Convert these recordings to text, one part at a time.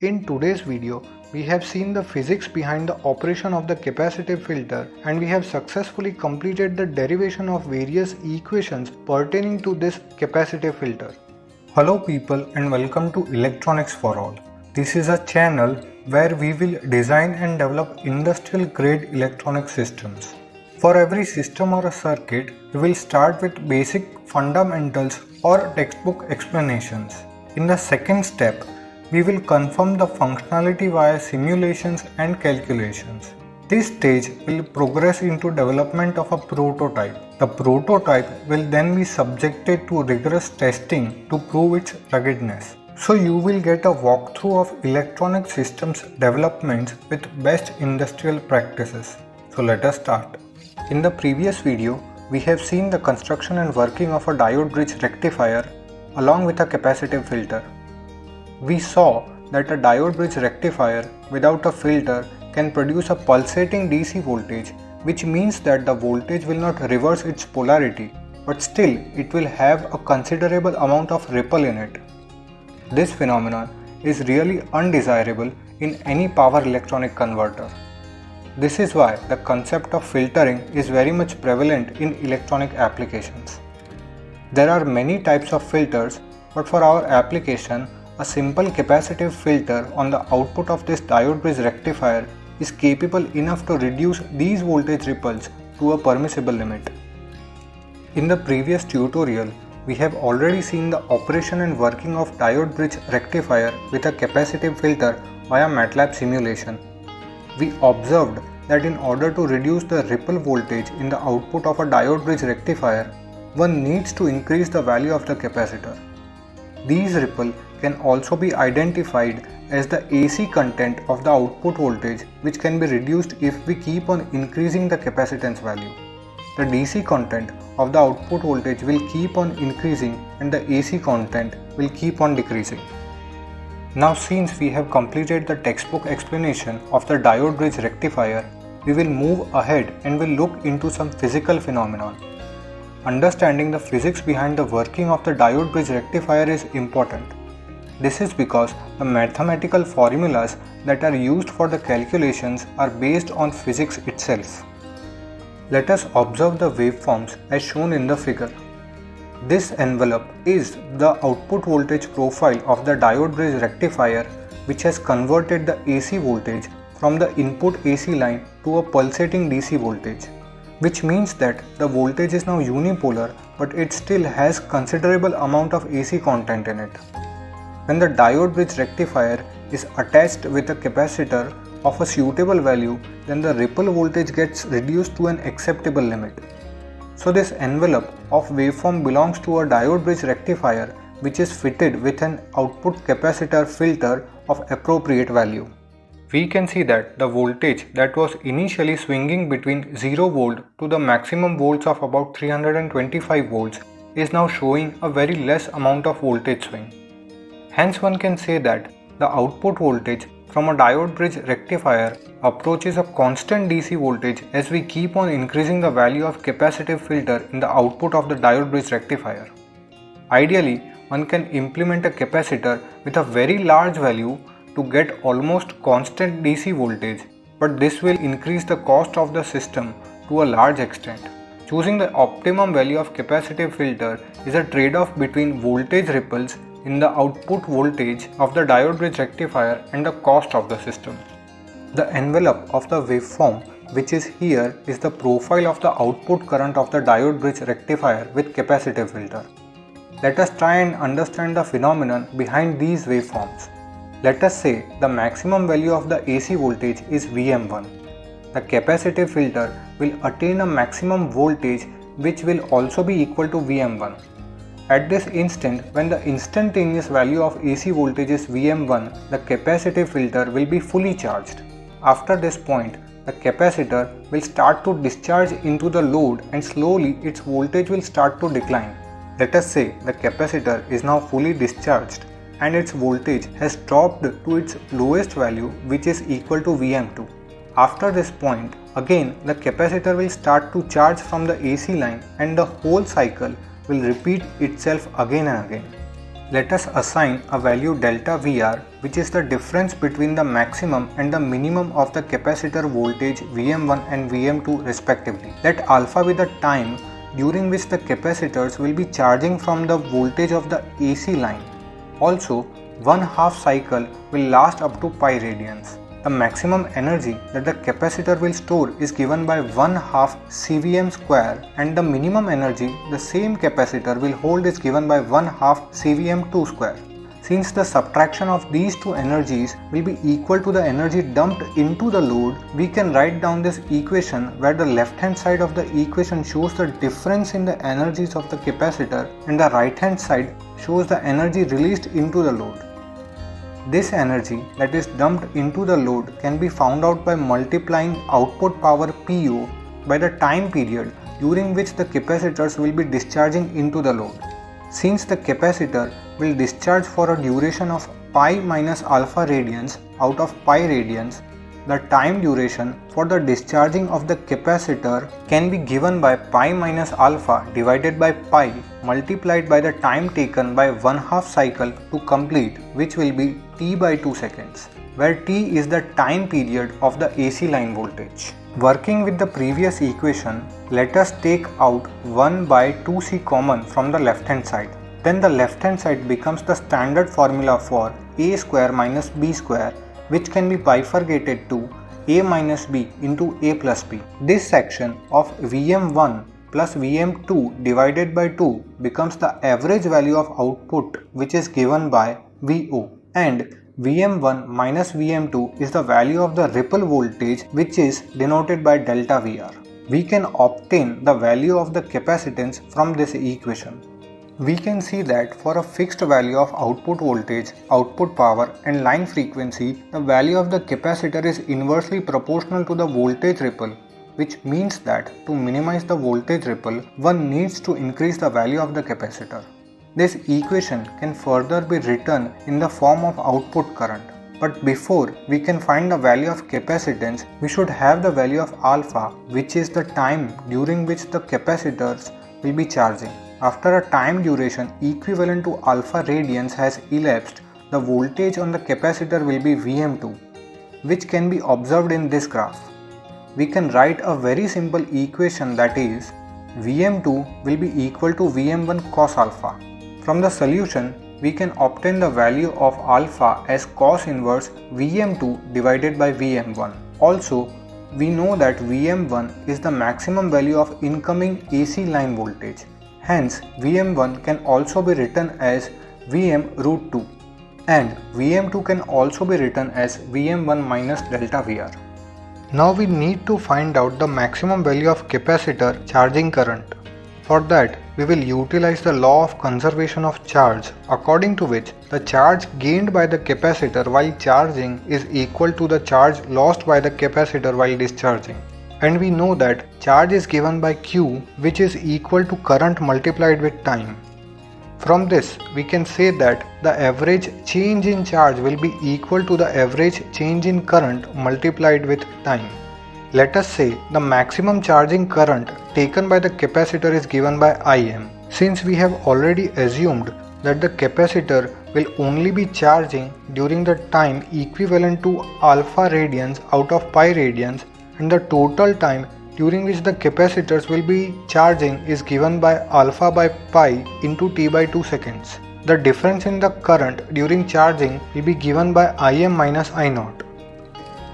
In today's video, we have seen the physics behind the operation of the capacitive filter and we have successfully completed the derivation of various equations pertaining to this capacitive filter. Hello people and welcome to Electronics for All. This is a channel where we will design and develop industrial grade electronic systems. For every system or a circuit, we will start with basic fundamentals or textbook explanations. In the second step, we will confirm the functionality via simulations and calculations. This stage will progress into development of a prototype. The prototype will then be subjected to rigorous testing to prove its ruggedness. So you will get a walkthrough of electronic systems developments with best industrial practices. So let us start. In the previous video, we have seen the construction and working of a diode bridge rectifier along with a capacitive filter. We saw that a diode bridge rectifier without a filter can produce a pulsating DC voltage, which means that the voltage will not reverse its polarity, but still it will have a considerable amount of ripple in it. This phenomenon is really undesirable in any power electronic converter. This is why the concept of filtering is very much prevalent in electronic applications. There are many types of filters, but for our application, a simple capacitive filter on the output of this diode bridge rectifier is capable enough to reduce these voltage ripples to a permissible limit. In the previous tutorial, we have already seen the operation and working of diode bridge rectifier with a capacitive filter via MATLAB simulation. We observed that in order to reduce the ripple voltage in the output of a diode bridge rectifier, one needs to increase the value of the capacitor. These ripple can also be identified as the AC content of the output voltage, which can be reduced if we keep on increasing the capacitance value. The DC content of the output voltage will keep on increasing and the AC content will keep on decreasing. Now since we have completed the textbook explanation of the diode bridge rectifier, we will move ahead and will look into some physical phenomenon. Understanding the physics behind the working of the diode bridge rectifier is important. This is because the mathematical formulas that are used for the calculations are based on physics itself. Let us observe the waveforms as shown in the figure. This envelope is the output voltage profile of the diode bridge rectifier, which has converted the AC voltage from the input AC line to a pulsating DC voltage, which means that the voltage is now unipolar, but it still has considerable amount of AC content in it. When the diode bridge rectifier is attached with a capacitor of a suitable value, then the ripple voltage gets reduced to an acceptable limit. So this envelope of waveform belongs to a diode bridge rectifier which is fitted with an output capacitor filter of appropriate value. We can see that the voltage that was initially swinging between 0 volt to the maximum volts of about 325 volts is now showing a very less amount of voltage swing. Hence one can say that the output voltage from a diode bridge rectifier approaches a constant DC voltage as we keep on increasing the value of capacitive filter in the output of the diode bridge rectifier. Ideally, one can implement a capacitor with a very large value to get almost constant DC voltage, but this will increase the cost of the system to a large extent. Choosing the optimum value of capacitive filter is a trade-off between voltage ripples in the output voltage of the diode bridge rectifier and the cost of the system. The envelope of the waveform, which is here, is the profile of the output current of the diode bridge rectifier with capacitive filter. Let us try and understand the phenomenon behind these waveforms. Let us say the maximum value of the AC voltage is Vm1. The capacitive filter will attain a maximum voltage which will also be equal to Vm1. At this instant, when the instantaneous value of AC voltage is Vm1, the capacitive filter will be fully charged. After this point, the capacitor will start to discharge into the load and slowly its voltage will start to decline. Let us say the capacitor is now fully discharged and its voltage has dropped to its lowest value, which is equal to Vm2. After this point, again the capacitor will start to charge from the AC line and the whole cycle will repeat itself again and again. Let us assign a value delta Vr which is the difference between the maximum and the minimum of the capacitor voltage Vm1 and Vm2 respectively. Let alpha be the time during which the capacitors will be charging from the voltage of the AC line. Also, 1/2 cycle will last up to pi radians. The maximum energy that the capacitor will store is given by 1/2 CVm square, and the minimum energy the same capacitor will hold is given by 1/2 CVm2 square. Since the subtraction of these two energies will be equal to the energy dumped into the load, we can write down this equation where the left hand side of the equation shows the difference in the energies of the capacitor and the right hand side shows the energy released into the load. This energy that is dumped into the load can be found out by multiplying output power PO by the time period during which the capacitors will be discharging into the load. Since the capacitor will discharge for a duration of pi minus alpha radians out of pi radians, the time duration for the discharging of the capacitor can be given by pi minus alpha divided by pi multiplied by the time taken by 1/2 cycle to complete, which will be t by 2 seconds, where t is the time period of the AC line voltage. Working with the previous equation, let us take out 1 by 2c common from the left hand side. Then the left hand side becomes the standard formula for a square minus b square, which can be bifurcated to a minus b into a plus b. This section of Vm1 plus Vm2 divided by 2 becomes the average value of output, which is given by Vo, and Vm1 minus Vm2 is the value of the ripple voltage, which is denoted by delta Vr. We can obtain the value of the capacitance from this equation. We can see that for a fixed value of output voltage, output power and line frequency, the value of the capacitor is inversely proportional to the voltage ripple, which means that to minimize the voltage ripple, one needs to increase the value of the capacitor. This equation can further be written in the form of output current. But before we can find the value of capacitance, we should have the value of alpha, which is the time during which the capacitors will be charging. After a time duration equivalent to alpha radians has elapsed, the voltage on the capacitor will be Vm2, which can be observed in this graph. We can write a very simple equation, that is Vm2 will be equal to Vm1 cos alpha. From the solution, we can obtain the value of alpha as cos inverse Vm2 divided by Vm1. Also, we know that Vm1 is the maximum value of incoming AC line voltage. Hence, Vm1 can also be written as Vm root 2, and Vm2 can also be written as Vm1 minus delta Vr. Now we need to find out the maximum value of capacitor charging current. For that, we will utilize the law of conservation of charge, according to which the charge gained by the capacitor while charging is equal to the charge lost by the capacitor while discharging. And we know that charge is given by Q, which is equal to current multiplied with time. From this, we can say that the average change in charge will be equal to the average change in current multiplied with time. Let us say the maximum charging current taken by the capacitor is given by Im. Since we have already assumed that the capacitor will only be charging during the time equivalent to alpha radians out of pi radians, and the total time during which the capacitors will be charging is given by alpha by pi into t by 2 seconds. The difference in the current during charging will be given by Im minus I0.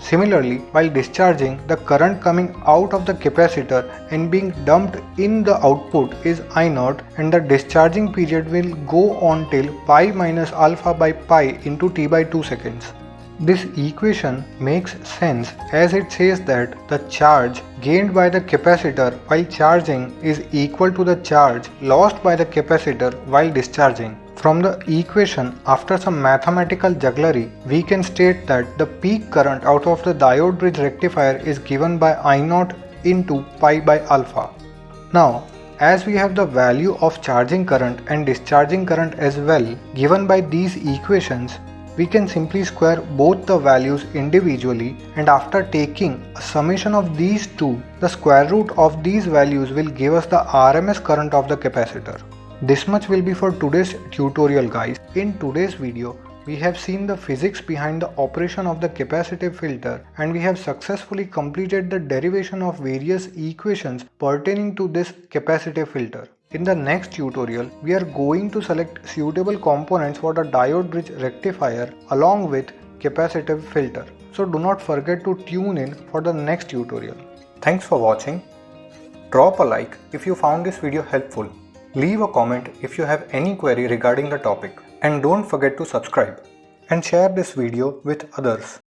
Similarly, while discharging, the current coming out of the capacitor and being dumped in the output is I0, and the discharging period will go on till pi minus alpha by pi into t by 2 seconds. This equation makes sense as it says that the charge gained by the capacitor while charging is equal to the charge lost by the capacitor while discharging. From the equation, after some mathematical jugglery, we can state that the peak current out of the diode bridge rectifier is given by I0 into pi by alpha. Now, as we have the value of charging current and discharging current as well given by these equations, we can simply square both the values individually, and after taking a summation of these two, the square root of these values will give us the RMS current of the capacitor. This much will be for today's tutorial, guys. In today's video, we have seen the physics behind the operation of the capacitive filter and we have successfully completed the derivation of various equations pertaining to this capacitive filter. In the next tutorial, we are going to select suitable components for the diode bridge rectifier along with capacitive filter. So do not forget to tune in for the next tutorial. Thanks for watching. Drop a like if you found this video helpful. Leave a comment if you have any query regarding the topic. And don't forget to subscribe and share this video with others.